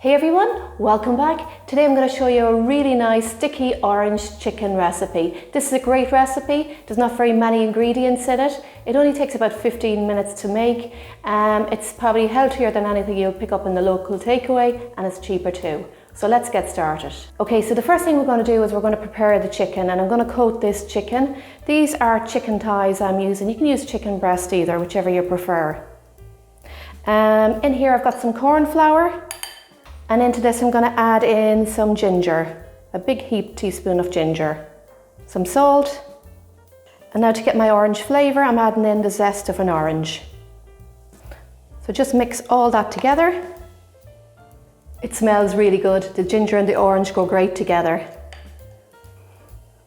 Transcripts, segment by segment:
Hey everyone, welcome back. Today I'm going to show you a really nice sticky orange chicken recipe. This is a great recipe. There's not very many ingredients in it. It only takes about 15 minutes to make. It's probably healthier than anything you'll pick up in the local takeaway, and it's cheaper too. So let's get started. Okay, so the first thing we're going to do is we're going to prepare the chicken, and I'm going to coat this chicken. These are chicken thighs I'm using. You can use chicken breast either, whichever you prefer. In here I've got some corn flour. And into this I'm going to add in some ginger, a big heaped teaspoon of ginger, some salt, and now to get my orange flavour I'm adding in the zest of an orange. So just mix all that together. It smells really good, the ginger and the orange go great together.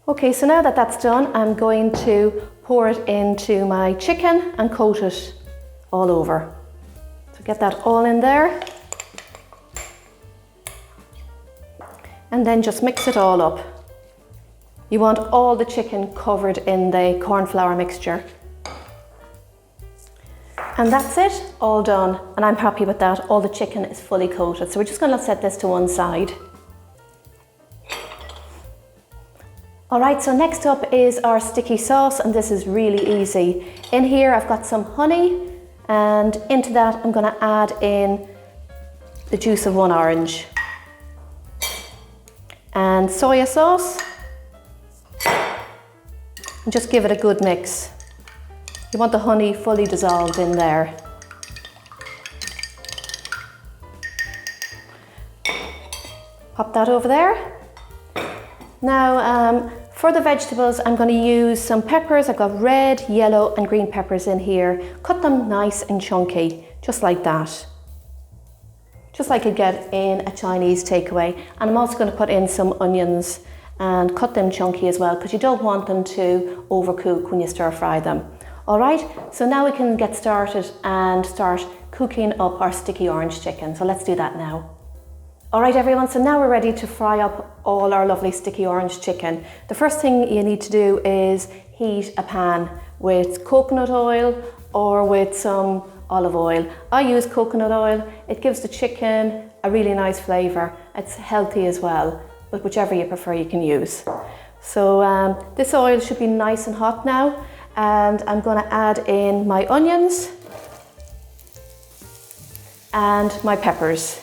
Okay, so now that that's done I'm going to pour it into my chicken and coat it all over. So get that all in there. And then just mix it all up. You want all the chicken covered in the corn flour mixture. And that's it, all done. And I'm happy with that, all the chicken is fully coated. So we're just gonna set this to one side. All right, so next up is our sticky sauce, and this is really easy. In here I've got some honey, and into that I'm gonna add in the juice of one orange. And soya sauce, and just give it a good mix. You want the honey fully dissolved in there. Pop that over there. Now for the vegetables I'm going to use some peppers. I've got red, yellow and green peppers in here. Cut them nice and chunky, just like that. Just like you'd get in a Chinese takeaway. And I'm also going to put in some onions and cut them chunky as well, because you don't want them to overcook when you stir fry them. All right, so now we can get started and start cooking up our sticky orange chicken. So let's do that now. All right everyone, so now we're ready to fry up all our lovely sticky orange chicken. The first thing you need to do is heat a pan with coconut oil or with some olive oil. I use coconut oil. It gives the chicken a really nice flavour. It's healthy as well, but whichever you prefer you can use. So this oil should be nice and hot now, and I'm going to add in my onions and my peppers.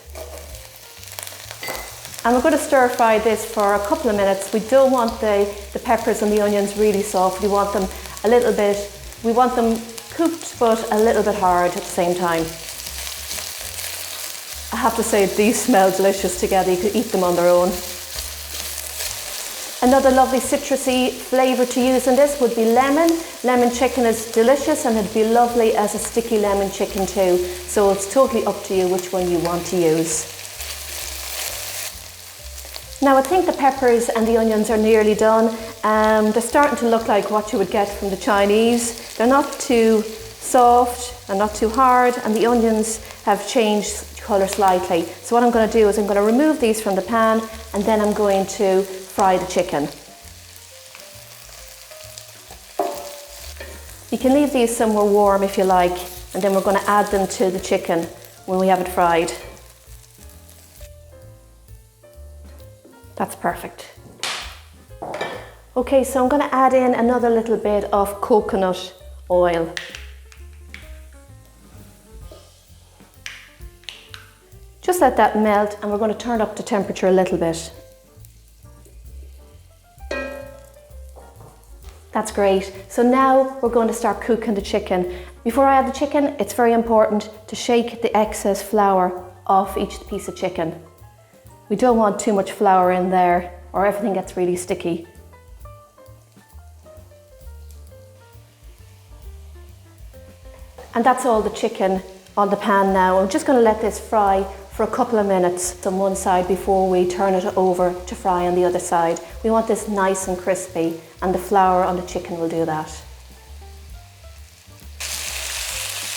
And we're going to stir fry this for a couple of minutes. We don't want the peppers and the onions really soft. We want them a little bit, we want them cooked but a little bit hard at the same time. I have to say these smell delicious together. You could eat them on their own. Another lovely citrusy flavour to use in this would be lemon. Lemon chicken is delicious and it'd be lovely as a sticky lemon chicken too. So it's totally up to you which one you want to use. Now I think the peppers and the onions are nearly done. They're starting to look like what you would get from the Chinese. They're not too soft and not too hard, and the onions have changed colour slightly. So what I'm going to do is I'm going to remove these from the pan, and then I'm going to fry the chicken. You can leave these somewhere warm if you like, and then we're going to add them to the chicken when we have it fried. That's perfect. Okay, so I'm going to add in another little bit of coconut oil. Just let that melt, and we're going to turn up the temperature a little bit. That's great. So now we're going to start cooking the chicken. Before I add the chicken, it's very important to shake the excess flour off each piece of chicken. We don't want too much flour in there or everything gets really sticky. And that's all the chicken on the pan now. I'm just going to let this fry for a couple of minutes on one side before we turn it over to fry on the other side. We want this nice and crispy, and the flour on the chicken will do that.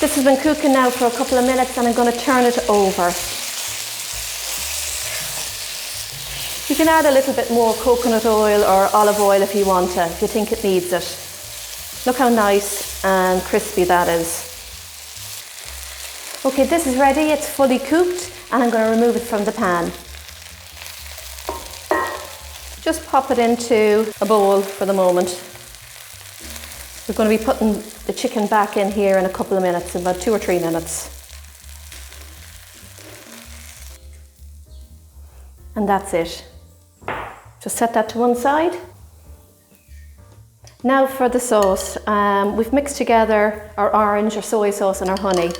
This has been cooking now for a couple of minutes, and I'm going to turn it over. You can add a little bit more coconut oil or olive oil if you want to, if you think it needs it. Look how nice and crispy that is. Okay, this is ready, it's fully cooked. and I'm going to remove it from the pan. Just pop it into a bowl for the moment. We're going to be putting the chicken back in here in a couple of minutes, about 2 or 3 minutes. And that's it. Just set that to one side. Now for the sauce. We've mixed together our orange, our soy sauce and our honey.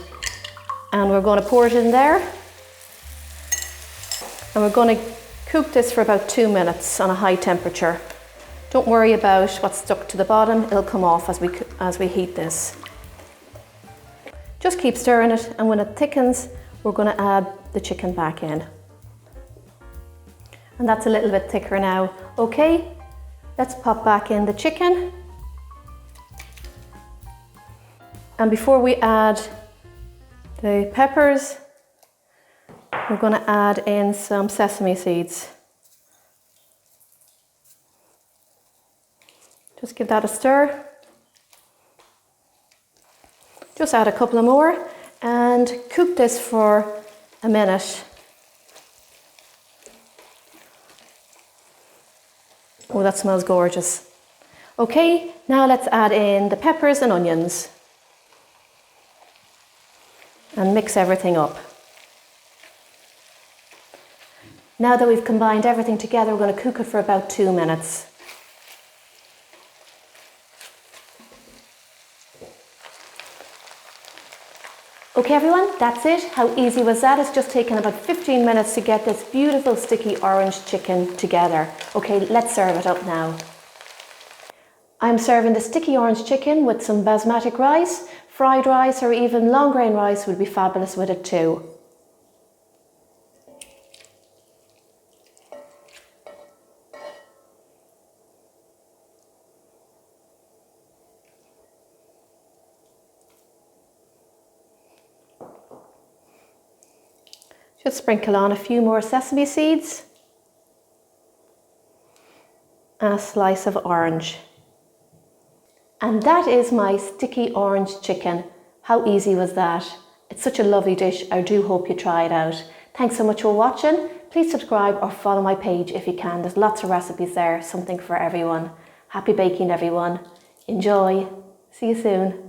And we're going to pour it in there. And we're going to cook this for about 2 minutes on a high temperature. Don't worry about what's stuck to the bottom, it'll come off as we heat this. Just keep stirring it, and when it thickens, we're going to add the chicken back in. And that's a little bit thicker now. Okay, let's pop back in the chicken. And before we add the peppers, we're going to add in some sesame seeds. Just give that a stir. Just add a couple of more and cook this for a minute. Oh, that smells gorgeous. Okay, now let's add in the peppers and onions and mix everything up. Now that we've combined everything together, we're going to cook it for about 2 minutes. Okay everyone, that's it. How easy was that? It's just taken about 15 minutes to get this beautiful sticky orange chicken together. Okay, let's serve it up now. I'm serving the sticky orange chicken with some basmati rice. Fried rice or even long grain rice would be fabulous with it too. Just sprinkle on a few more sesame seeds and a slice of orange. And that is my sticky orange chicken. How easy was that? It's such a lovely dish. I do hope you try it out. Thanks so much for watching. Please subscribe or follow my page if you can. There's lots of recipes there, something for everyone. Happy baking everyone. Enjoy. See you soon.